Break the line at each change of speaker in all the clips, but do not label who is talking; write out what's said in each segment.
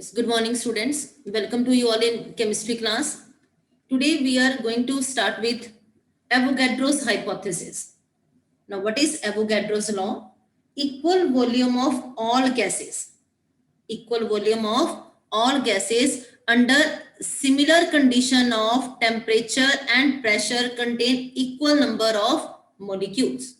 Yes, good morning, students. Welcome to you all in chemistry class. Today we are going to start with Avogadro's hypothesis. Now, what is Avogadro's law? Equal volume of all gases. Equal volume of all gases under similar condition of temperature and pressure contain equal number of molecules.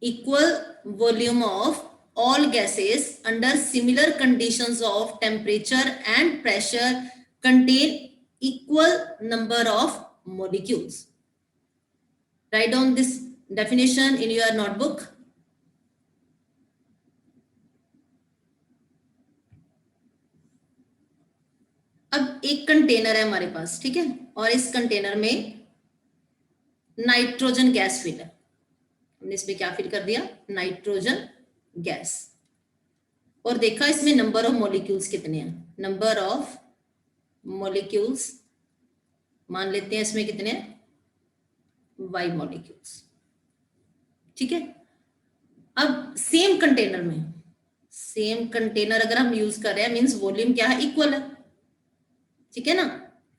Equal volume of all gases under similar conditions of temperature and pressure contain equal number of molecules. Write down this definition in your notebook. अब एक container है हमारे पास, ठीक है, और इस container में nitrogen gas fill है. हमने इसमें क्या फिल कर दिया? Nitrogen gas. और देखा इसमें नंबर ऑफ मॉलिक्यूल्स कितने हैं. नंबर ऑफ मॉलिक्यूल्स मान लेते हैं इसमें कितने हैं? 5 मॉलिक्यूल्स. ठीक है. अब सेम कंटेनर में, सेम कंटेनर अगर हम यूज कर रहे हैं मींस वॉल्यूम क्या है? इक्वल है. ठीक है ना.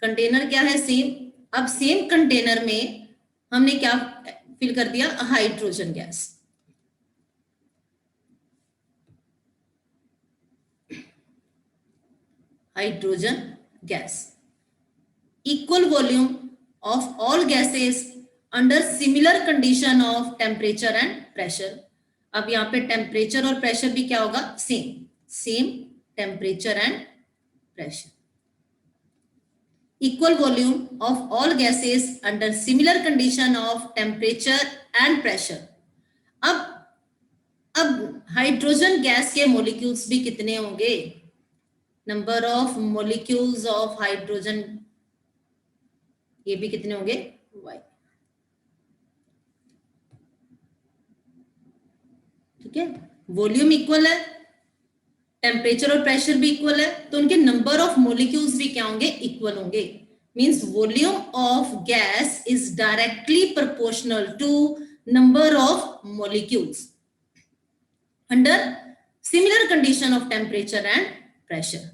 कंटेनर क्या है? सेम. अब सेम कंटेनर में हमने क्या फिल कर दिया? Hydrogen gas. Hydrogen gas. Equal volume of all gases under similar condition of temperature and pressure. अब यहाँ पे टेम्परेचर और प्रेशर भी क्या होगा? Same. Same temperature and pressure. Equal volume of all gases under similar condition of temperature and pressure. अब hydrogen gas के molecules भी कितने होंगे? Number of molecules of hydrogen, ये भी कितने होंगे? y. ठीक है. वॉल्यूम इक्वल है, टेम्परेचर और प्रेशर भी इक्वल है, तो उनके नंबर ऑफ मॉलिक्यूल्स भी क्या होंगे? इक्वल होंगे. Means volume of gas is directly proportional to number of molecules under similar condition of temperature and pressure.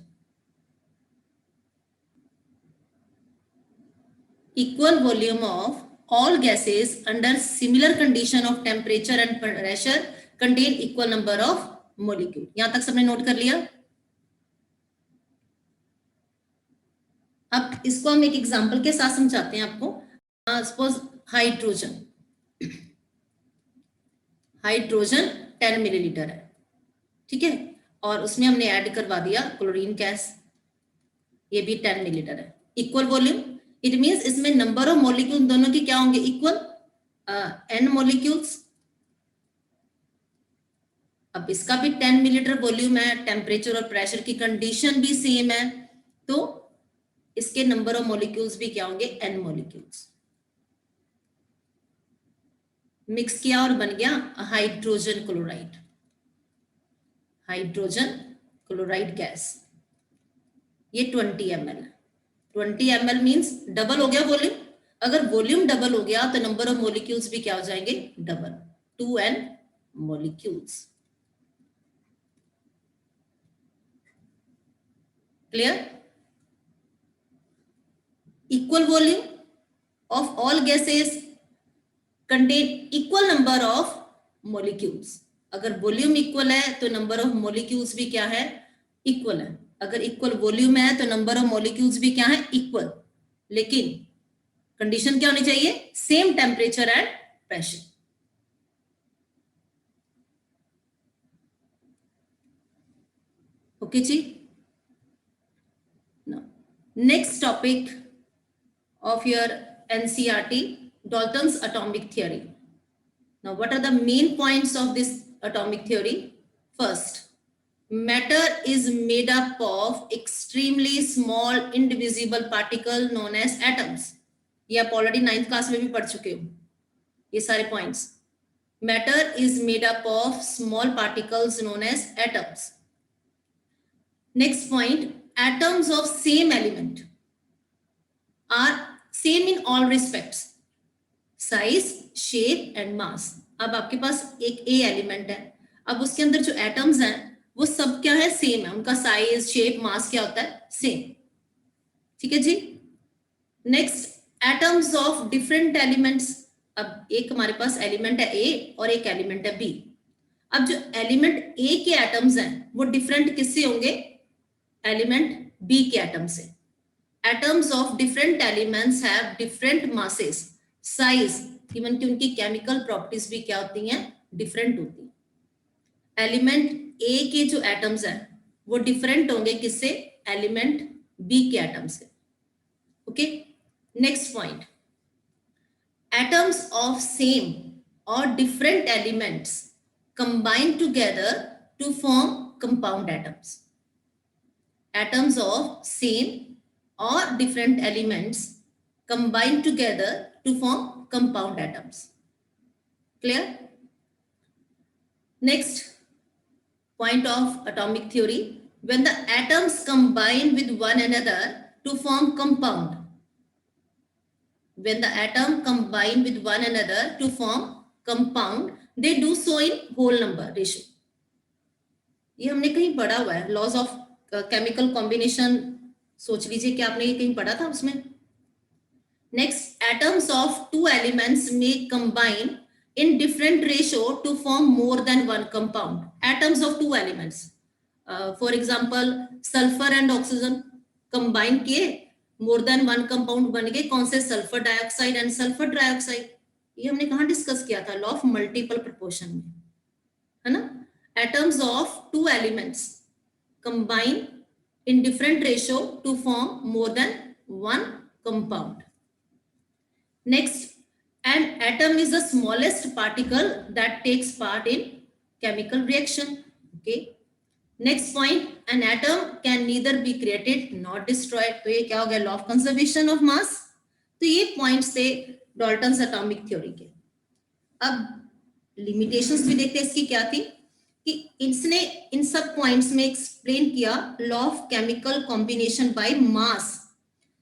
Equal volume of all gases under similar condition of temperature and pressure contain equal number of molecule. यहां तक सबने note कर लिया. अब इसको हम एक example के साथ समझाते हैं आपको. सपोज हाइड्रोजन 10 मिलीलीटर है. ठीक है. और उसमें हमने ऐड करवा दिया क्लोरीन गैस, ये भी 10 मिलीलीटर है. इक्वल वॉल्यूम, इट मींस इसमें नंबर ऑफ मॉलिक्यूल दोनों की क्या होंगे? इक्वल. n molecules. अब इसका भी 10 मिलीलीटर वॉल्यूम है, टेम्परेचर और प्रेशर की कंडीशन भी सेम है, तो इसके नंबर ऑफ मॉलिक्यूल्स भी क्या होंगे? n molecules. मिक्स किया और बन गया hydrogen chloride. Hydrogen chloride gas. ये 20 ml है. 20 ml मींस डबल हो गया वॉल्यूम. अगर वॉल्यूम डबल हो गया तो नंबर ऑफ मॉलिक्यूल्स भी क्या हो जाएंगे? Double. 2n molecules. Clear? Equal volume of all gases contain equal number of molecules. अगर वॉल्यूम इक्वल है तो नंबर ऑफ मॉलिक्यूल्स भी क्या है? इक्वल है. अगर इक्वल वॉल्यूम है तो नंबर ऑफ मॉलिक्यूल्स भी क्या है? इक्वल. लेकिन कंडीशन क्या होनी चाहिए? Same temperature and pressure. Okay जी. Next topic of your NCERT, Dalton's atomic theory. Now, what are the main points of this atomic theory? First, matter is made up of extremely small indivisible particle known as atoms. ये आप already 9th class में भी पढ़ चुके हो ये सारे points. Matter is made up of small particles known as atoms. Next point, atoms of same element are same in all respects, size, shape and mass. अब आपके पास एक A एलिमेंट है. अब उसके अंदर जो एटम्स हैं वो सब क्या है, सेम है, उनका साइज, शेप, मास क्या होता है, सेम। ठीक है जी। Next, atoms of different elements. अब एक हमारे पास एलिमेंट है ए और एक एलिमेंट है बी। अब जो एलिमेंट ए के एटम्स हैं वो डिफरेंट किससे होंगे, एलिमेंट बी के एटम से। Atoms of different elements have different masses, size, even कि उनकी केमिकल प्रॉपर्टीज भी क्या होती हैं, डिफरेंट होती हैं। एलिमेंट ए के जो एटम्स हैं वो डिफरेंट होंगे किससे, एलिमेंट बी के एटम से। Okay, next point, atoms of same or different elements combine together to form compound atoms. Atoms of same or different elements combine together to form compound atoms. Clear? Next point of atomic theory, when the atoms combine with one another to form compound, when the atom combine with one another to form compound, they do so in whole number ratio. ये हमने कहीं पढ़ा हुआ है, laws of chemical combination, सोच लीजिए कि आपने ये कहीं पढ़ा था उसमें। Next, atoms of two elements में combine in different ratio to form more than one compound. Atoms of two elements, for example sulfur and oxygen combine किए, मोर देन वन कंपाउंड बन गए, कौन से, sulphur dioxide and sulphur trioxide. ये हमने कहाँ discuss किया था, लॉ ऑफ मल्टीपल प्रोपोर्शन में, है ना। Atoms of two elements combine in different ratio two form more than one compound. Next, an atom is the smallest particle that takes part in chemical reaction. Okay, next point, an atom can neither be created nor destroyed. तो ये क्या हो गया, law of conservation of mass. तो ये points थे Dalton's atomic theory के। अब लिमिटेशंस भी देखते हैं इसकी क्या थी, कि इसने इन सब पॉइंट्स में एक्सप्लेन किया law of chemical combination by mass.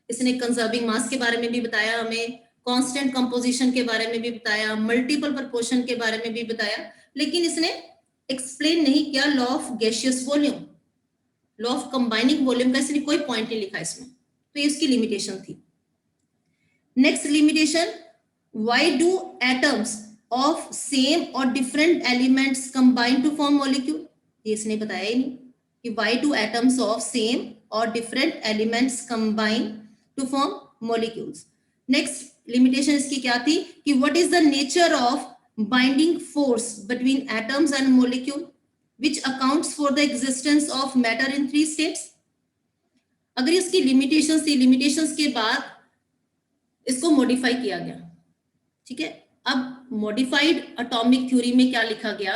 इसने कंजर्विंग मास के बारे में भी बताया, हमें कांस्टेंट कंपोजिशन के बारे में भी बताया, मल्टीपल प्रोपोर्शन के बारे में भी बताया, लेकिन इसने एक्सप्लेन नहीं किया law of gaseous volume, law of combining volume का इसने कोई पॉइंट नहीं लिखा इसमें। तो ये इसकी लिमिटेशन थी। Next limitation, why do atoms of same और different elements combine to form molecule. ये इसने बताया ही नहीं कि why do atoms of same और different elements combine to form molecules. Next limitation इसकी क्या थी, कि what is the nature of binding force between atoms and molecule which accounts for the existence of matter in three states. अगर इसकी limitations थी, limitations के बाद इसको मॉडिफाई किया गया। ठीक है, अब मॉडिफाइड एटॉमिक थ्योरी में क्या लिखा गया,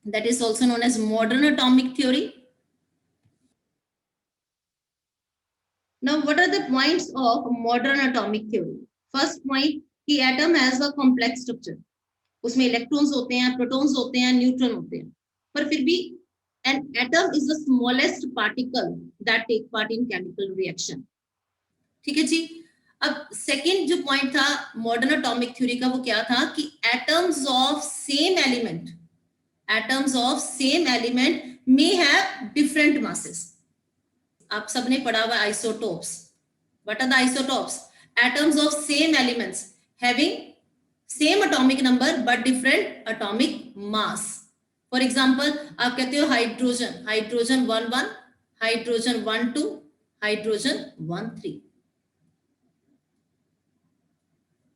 that is also known as modern atomic theory. Now, what are the points of modern atomic theory? First point, कि atom has a complex structure. उसमें इलेक्ट्रॉन्स होते हैं, प्रोटॉन्स होते हैं, न्यूट्रॉन होते हैं, पर फिर भी an atom is the smallest particle that take part in chemical reaction. ठीक है जी। अब सेकेंड जो पॉइंट था मॉडर्न एटॉमिक थ्योरी का, वो क्या था, कि atoms of same element, atoms of same element may have different masses. आप सबने पढ़ा हुआ isotopes. What are the isotopes, atoms of same elements having same atomic number but different atomic mass. For example आप कहते हो hydrogen, hydrogen 1 1, hydrogen 1 2, hydrogen 1 3।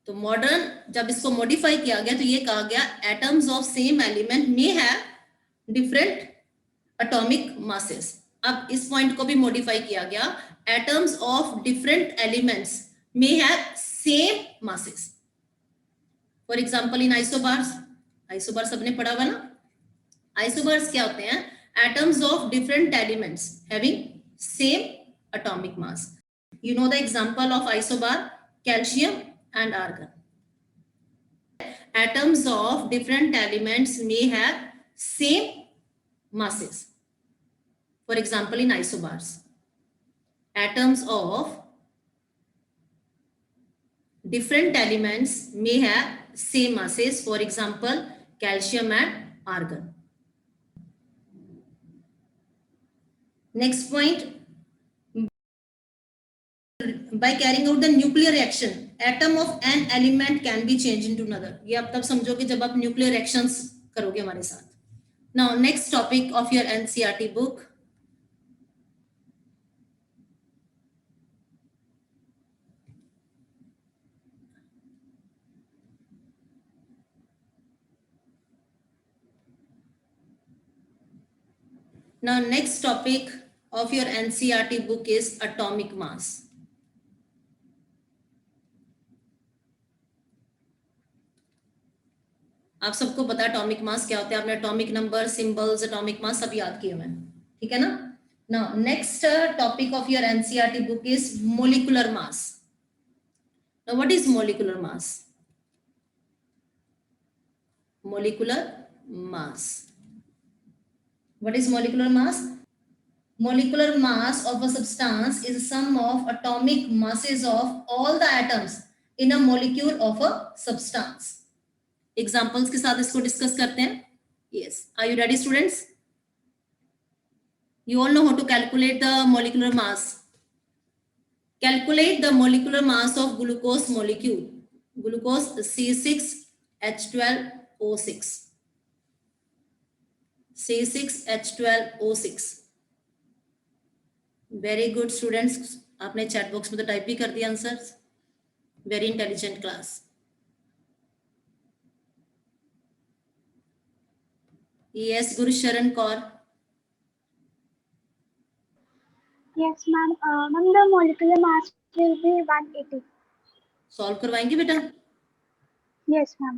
तो modern जब इसको मॉडिफाई किया गया तो ये कहा गया atoms of same element may have different atomic masses. अब इस पॉइंट को भी मॉडिफाई किया गया, atoms of different elements may have same masses. For example in isobars, isobar सबने पढ़ा हुआ ना। आइसोबार्स क्या होते हैं, atoms of different elements having same atomic mass. You know the example of isobar, calcium and argon. Atoms of different elements may have same masses. For example, in isobars, atoms of different elements may have same masses. For example, calcium and argon. Next point, by carrying out the nuclear reaction, atom of an element can be changed into another. ये आप तब समझोगे जब आप nuclear reactions करोगे हमारे साथ. Now next topic of your NCERT book. Now next topic of your NCERT book is atomic mass. आप सबको पता है एटॉमिक मास क्या होता है, आपने atomic number, symbols, atomic mass सब याद किए हुए हैं, ठीक है ना. Now next topic of your NCERT book is molecular mass. Now what is molecular mass? Molecular mass, what is molecular mass? Molecular mass of a substance is a sum of atomic masses of all the atoms in a molecule of a substance. Examples के साथ इसको discuss करते हैं. Yes, are you ready students? You all know how to calculate the molecular mass. Calculate the molecular mass of glucose molecule. Glucose C6H12O6. C6H12O6. Very good students, आपने chat box में तो type भी कर दिया answers. Very intelligent class. Yes Gursharan Kaur.
Yes, ma'am. Ma'am, the molecular mass will be 180.
Solve करवाएंगे बेटा?
Yes, ma'am.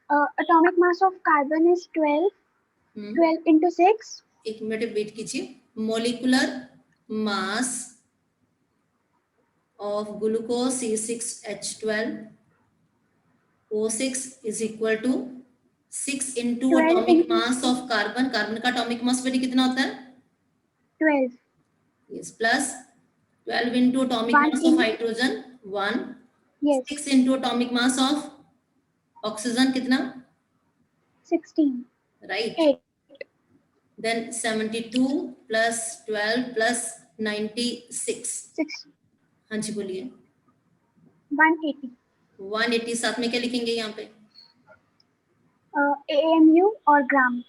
Atomic mass of carbon is 12. 12 into 6.
एक minute wait कीजिए. Molecular mass of glucose C6H12O6 is equal to 6 into atomic mass of carbon. Carbon का atomic mass बेटा कितना होता है?
12.
Yes, plus 12 into atomic mass of hydrogen 1.
Yes.
6 into atomic mass of oxygen कितना?
16.
Right.
8.
Then 72 plus 12 plus 96.
6.
हाँ जी बोलिए.
180.
180 साथ में क्या लिखेंगे यहाँ पे?
AMU और ग्राम.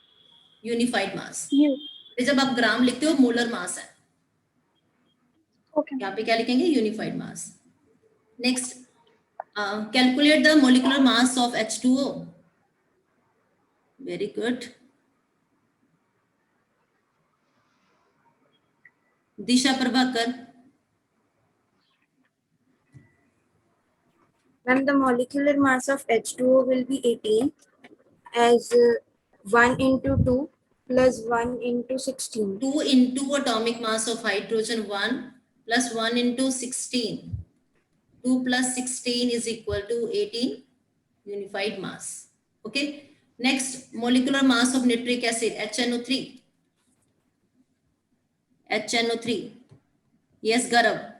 यूनिफाइड मास.
U.
जब आप ग्राम लिखते हो मोलर मास है.
Okay.
यहाँ पे क्या लिखेंगे? Unified mass. Next, calculate the molecular mass of H2O. Very good. Disha Prabhakar.
Ma'am, the molecular mass of H2O will be 18 as 1 into 2 plus 1 into 16.
2 into atomic mass of hydrogen 1 plus 1 into 16. 2 plus 16 is equal to 18 unified mass. Okay. Next, molecular mass of nitric acid HNO3. HNO3. Yes, Gaurav.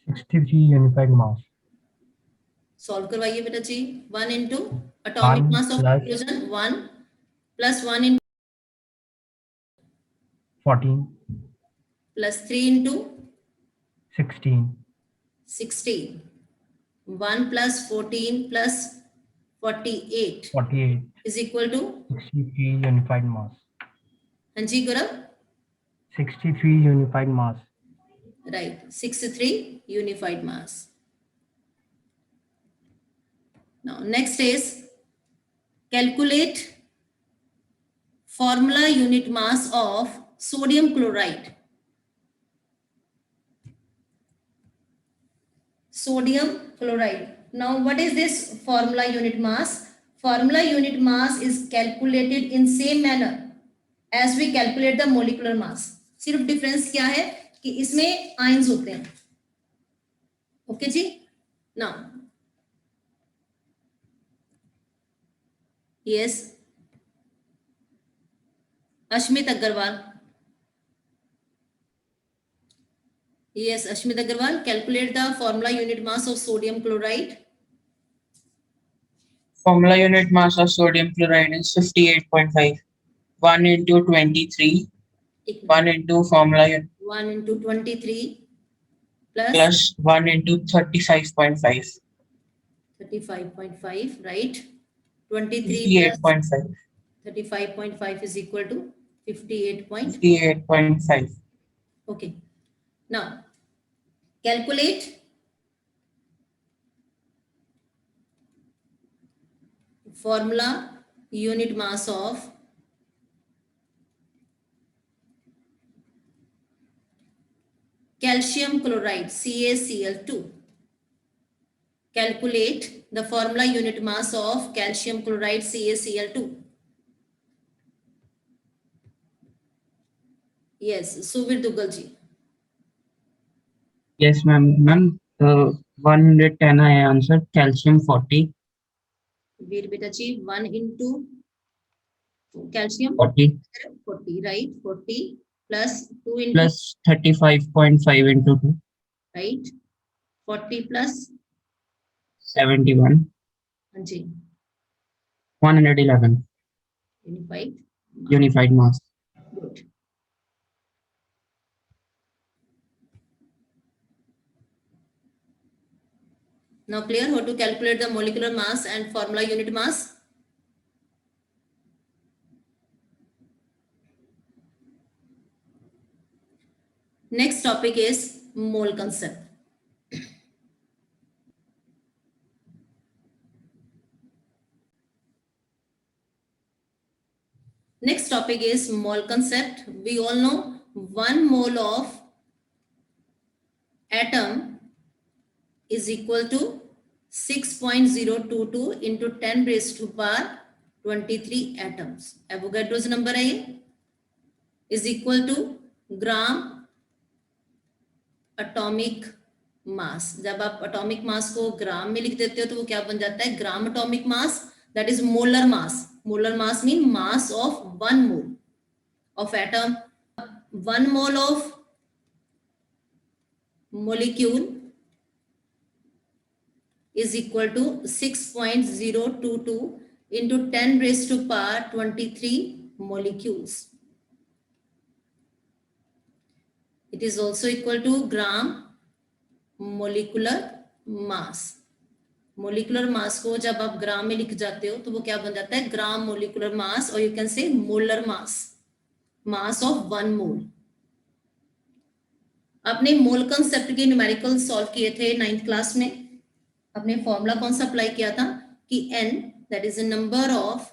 63 unified mass.
Solve करवाइए बेटा जी. 1 into atomic mass of hydrogen 1 plus 1 into
14
plus 3 into
16
16. 1 plus 14 plus 48
48
is equal to
63 unified mass.
हाँ जी गौरव.
63 unified mass.
Right, 63 unified mass. Now next is calculate formula unit mass of sodium chloride. Sodium chloride. Now what is this formula unit mass? Formula unit mass is calculated in same manner as we calculate the molecular mass. सिर्फ difference क्या है कि इसमें ions होते हैं. Okay जी. Now yes Ashmit Agarwal. Yes, Ashmit Agarwal, calculate the formula unit mass of sodium chloride.
Formula unit mass of sodium chloride is 58.5. 1 into 23,
एक
1 into formula
1 into 23 plus
plus 1 into 35.5,
35.5, right? 23 plus
58.5,
35.5 is equal to 58.
58.5.
Okay. Now, calculate formula unit mass of calcium chloride CaCl2. Calculate the formula unit mass of calcium chloride CaCl2. Yes, Subir Dugal ji.
Yes, ma'am. Ma'am, 110 I answered. Calcium 40,
Veer beta ji, 1 into calcium
40
40, right? 40 plus 2 into,
plus 35.5 into 2,
right? 40 plus
71,
Anji,
111
unified.
unified mass.
Good. Now clear how to calculate the molecular mass and formula unit mass? Next topic is mole concept. Next topic is mole concept. We all know 1 mole of atom is equal to 6.022 into 10 raised to power 23 atoms. Avogadro's number है ये, is equal to gram atomic mass. जब आप atomic mass को ग्राम में लिख देते हो तो वो क्या बन जाता है? Gram atomic mass, that is molar mass. Molar mass mean mass of 1 mole of atom. 1 mole of molecule is equal to 6.022 into 10 raised to power 23 molecules. It is also equal to gram molecular mass. Molecular mass को जब आप ग्राम में लिख जाते हो तो वो क्या बन जाता है? ग्राम मोलिकुलर मास, और you can say molar mass, mass of 1 मोल. आपने मोल कंसेप्ट के न्यूमेरिकल सॉल्व किए थे 9th क्लास में. आपने फॉर्मूला कौन सा अप्लाई किया था कि n, that is the number of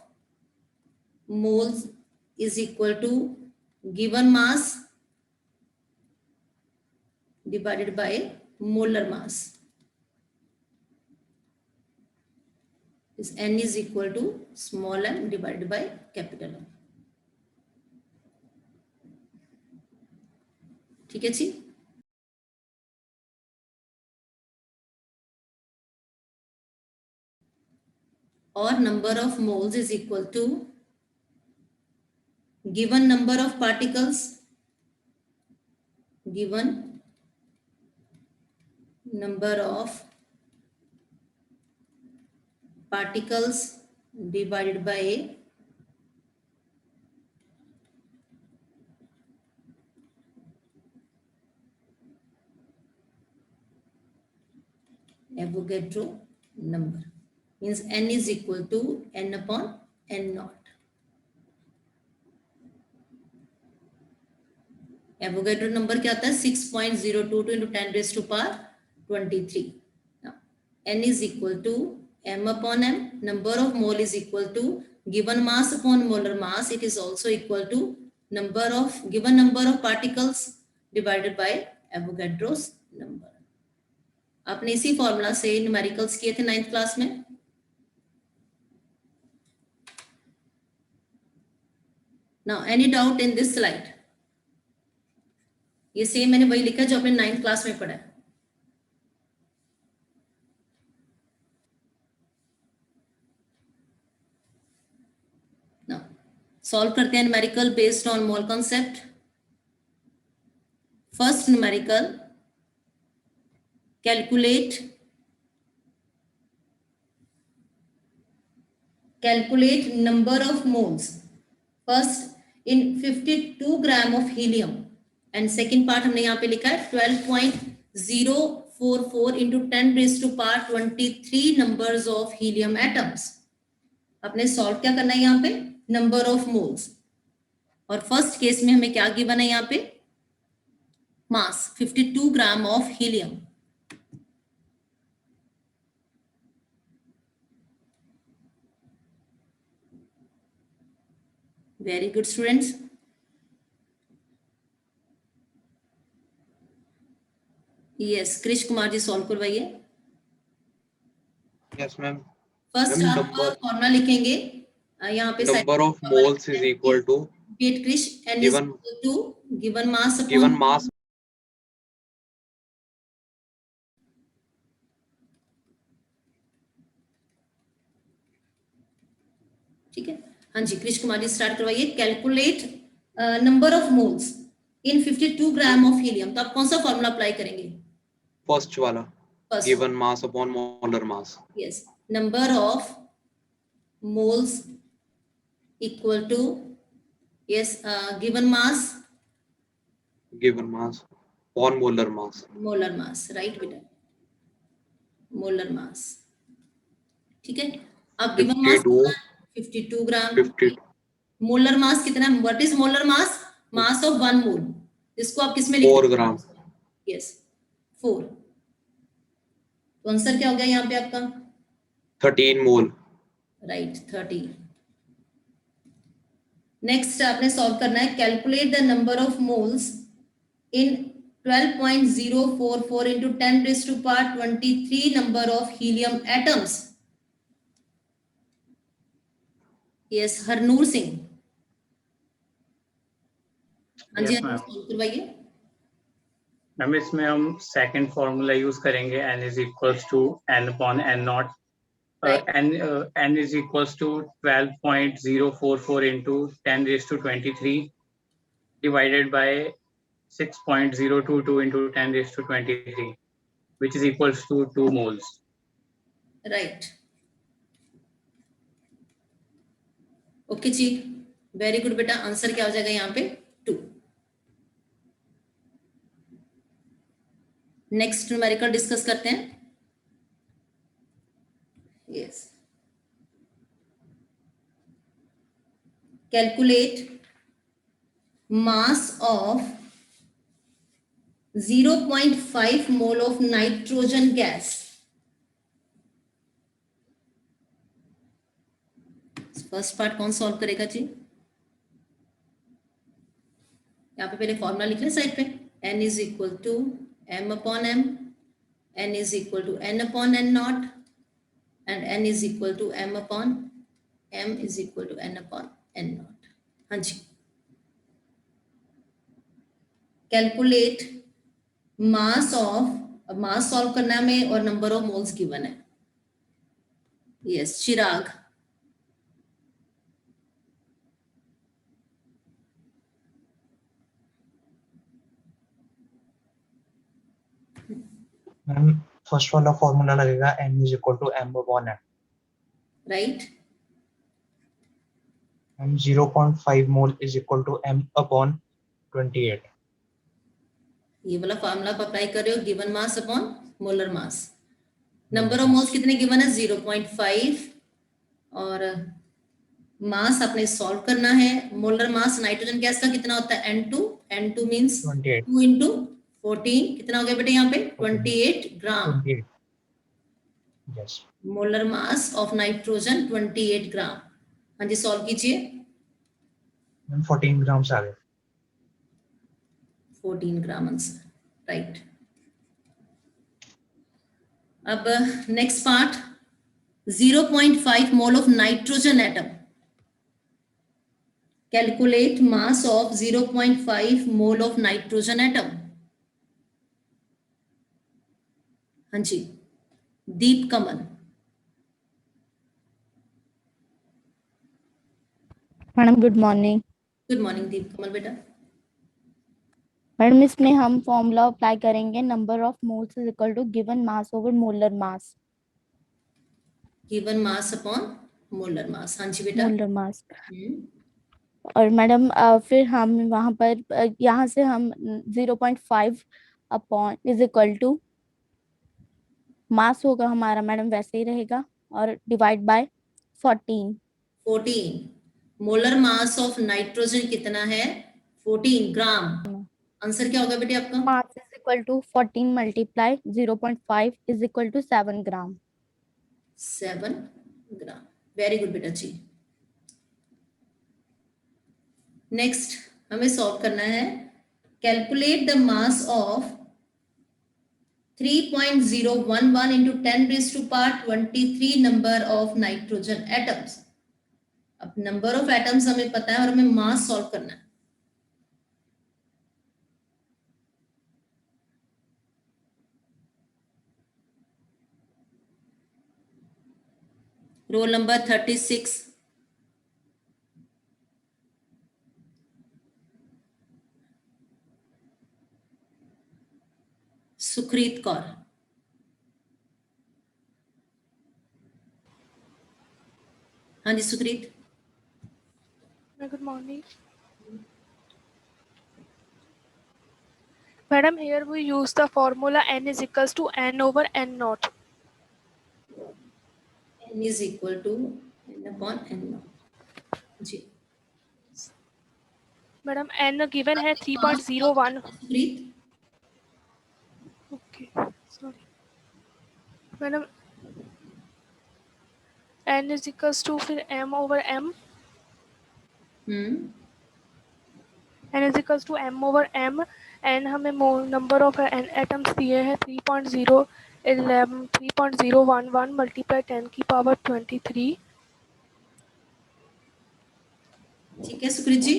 moles, is equal to given mass divided by molar mass. Is n is equal to small m divided by capital M. ठीक है जी. Or number of moles is equal to given number of particles, given number of particles divided by Avogadro number. Means n is equal to n upon n naught. Avogadro number क्या आता है? 6.022 into 10 raised to power 23. Now, n is equal to m upon m. Number of mole is equal to given mass upon molar mass. It is also equal to given number of particles divided by Avogadro's number. आपने इसी formula से numericals किए थे 9th class में. Now, any doubt in this slide? ये same मैंने वही लिखा जो आपने 9th क्लास में पढ़ा है. Now, सॉल्व करते हैं numerical based on mole concept. First numerical, calculate number of moles. First, in 52 gram of helium and second part हमने यहाँ पे लिखा है 12.044 into 10 raised to power 23 numbers of helium atoms. अपने सॉल्व क्या करना है यहाँ पे, नंबर ऑफ मोल्स, और फर्स्ट केस में हमें क्या गिवन है यहाँ पे, mass 52 gram of helium. Very good students. यस, कृष कुमार जी सॉल्व करवाइए.
Yes, ma'am.
फर्स्ट
Ma'am,
आप फॉर्मूला लिखेंगे यहाँ पे
Number of moles is equal to
weight Krish n is
given-
equal to given mass upon
given mass.
ठीक है. हाँ जी, कृष कुमार जी स्टार्ट करवाइए. Calculate number of moles in 52 gram of helium. तो आप कौन सा फॉर्मूला अप्लाई करेंगे?
First wala.
First.
Given mass upon molar mass.
Yes, number of moles equal to, yes, given mass
Given mass upon molar mass.
molar mass, right बेटा, molar mass. ठीक है. अब given mass 52 ग्राम.
50.
Molar mass कितना है? What is molar mass? Mass of 1 मोल. इसको आप किस में लिखते
4 ग्राम.
यस, 4. तो आंसर क्या हो गया यहाँ पे आपका?
13 mole.
राइट, 30. नेक्स्ट आपने सॉल्व करना है. Calculate the number of moles in 12.044 into 10 raised to power 23 number of helium atoms. Yes, Harnoor Singh. हाँ जी,
Yes, ma'am.
सॉल्व करवाइए.
मैम इसमें हम सेकंड फॉर्मूला यूज करेंगे n is equals to n upon n naught.
Right.
n is equals to 12.044 into 10 raised to 23 divided by 6.022 into 10 raised to 23 which is equals to 2 moles.
Right. Okay जी, very good बेटा. आंसर क्या हो जाएगा यहाँ पे? 2. Next numerical discuss करते हैं. Yes, calculate mass of 0.5 mole of nitrogen gas. First part कौन सॉल्व करेगा जी? यहाँ पे पहले फॉर्मूला लिख लें साइड पे. n is equal to m upon m, n is equal to n upon n nought, and n is equal to m upon m is equal to n upon n nought. हाँ जी. Calculate mass of, mass solve करना है हमें और number of moles given है. Yes, Chirag.
Ma'am first वाला formula लगेगा n is equal to m upon n.
Right.
Ma'am 0.5 mole is equal to m upon 28.
ये वाला फॉर्मूला आप अप्लाई कर रहे हो, given mass upon molar mass. Number of moles कितने गिवन है? 0.5. और मास आपने सॉल्व करना है. मोलर मास नाइट्रोजन गैस का कितना होता है? N2. N2 means
28.
2 into 14. कितना हो गया बेटे यहाँ पे? 28 ग्राम.
28. Yes.
Molar mass of nitrogen 28 ग्राम. हाँ जी, सॉल्व कीजिए.
मैम 14 ग्राम से आ गए.
14 ग्राम आंसर. राइट. अब next part, 0.5 mole of nitrogen atom. Calculate mass of 0.5 mole of nitrogen atom. हाँ जी, Deep Kamal.
Madam good morning.
Good morning Deep Kamal बेटा.
मैडम इसमें हम फॉर्मूला अप्लाई करेंगे number of moles is equal to given mass over molar mass.
Given mass upon molar mass. हाँ जी बेटा.
Molar mass. और मैडम फिर हम वहाँ पर यहाँ से हम 0.5 upon is equal to mass होगा हमारा मैडम वैसे ही रहेगा और divide by 14।
14 molar mass of nitrogen कितना है? 14 ग्राम। आंसर क्या होगा बेटे आपका?
Mass is equal to 14 multiply 0.5 is equal to 7 gram.
7 gram. Very good बेटा जी। नेक्स्ट हमें सॉल्व करना है, calculate the mass of 3.011 into 10 raised to power 23 number of nitrogen atoms। अब नंबर ऑफ एटम्स हमें पता है और हमें मास सॉल्व करना है। Roll number 36, Sukhreet Kaur. हाँ जी सुखरीत।
Good morning. Madam, here we use the formula n is equals to n over n naught.
n is equal to n upon n naught। Ji
Madam, n given है 3.01.
सुखरीत,
Okay, sorry. Madam, n is equals to फिर m over m. n is equals to m over m. n हमें number of atoms दिए हैं 3.011 multiply 10 की power 23।
ठीक है सुखरीत जी।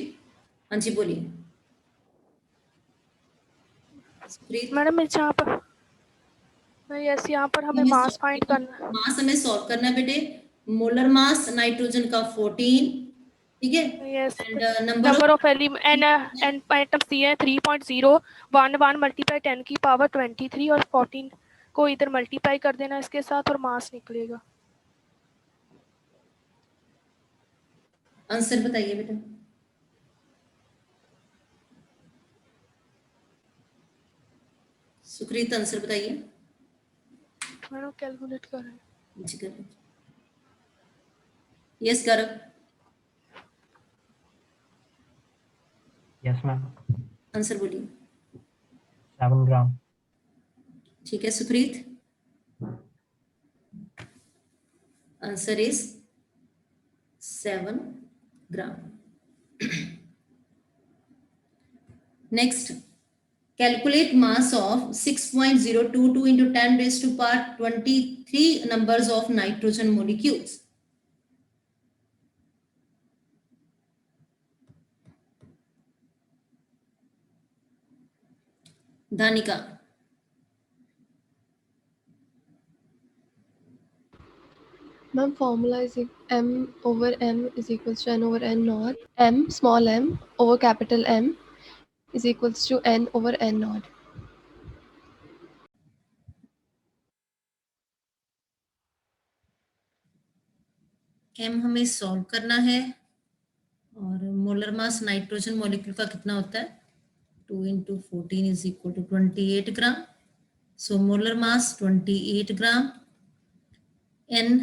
हाँ जी बोलिए सुखरीत।
मैडम यहाँ पर यस, यहाँ पर हमें मास फाइंड करना है।
मास हमें सॉल्व करना है बेटे। मोलर मास नाइट्रोजन का 14, ठीक है।
Yes,
and
number of an items दिए हैं 3.011 मल्टीप्लाई 10 की पावर 23 और 14 को इधर मल्टीप्लाई कर देना इसके साथ और मास निकलेगा।
आंसर बताइए बेटा। सुखरीत आंसर बताइए।
मैडम कैलकुलेट कर रहे हैं।
जी कर। यस गौरव।
Yes, ma'am.
आंसर बोलिए।
7 gram.
ठीक है Sukhreet. Answer is 7 gram. Next, calculate mass of 6.022 into 10 raised to power 23 numbers of nitrogen molecules। धानिका।
Ma'am, formula is m over m is equals to n over n naught. M, small m, over capital M is equals to n over n naught.
m हमें solve करना है और molar mass nitrogen molecule का कितना होता है? 2 into 14 is equal to 28 gram. So molar mass 28 gram. n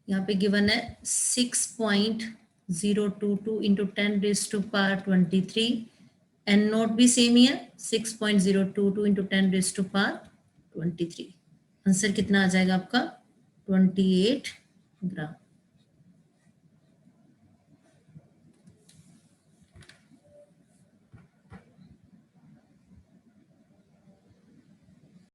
यहाँ पे गिवन है 6.022 into 10 raised to power 23। n note भी सेम ही है 6.022 into 10 raised to power 23। Answer कितना आ जाएगा आपका? 28 ग्राम।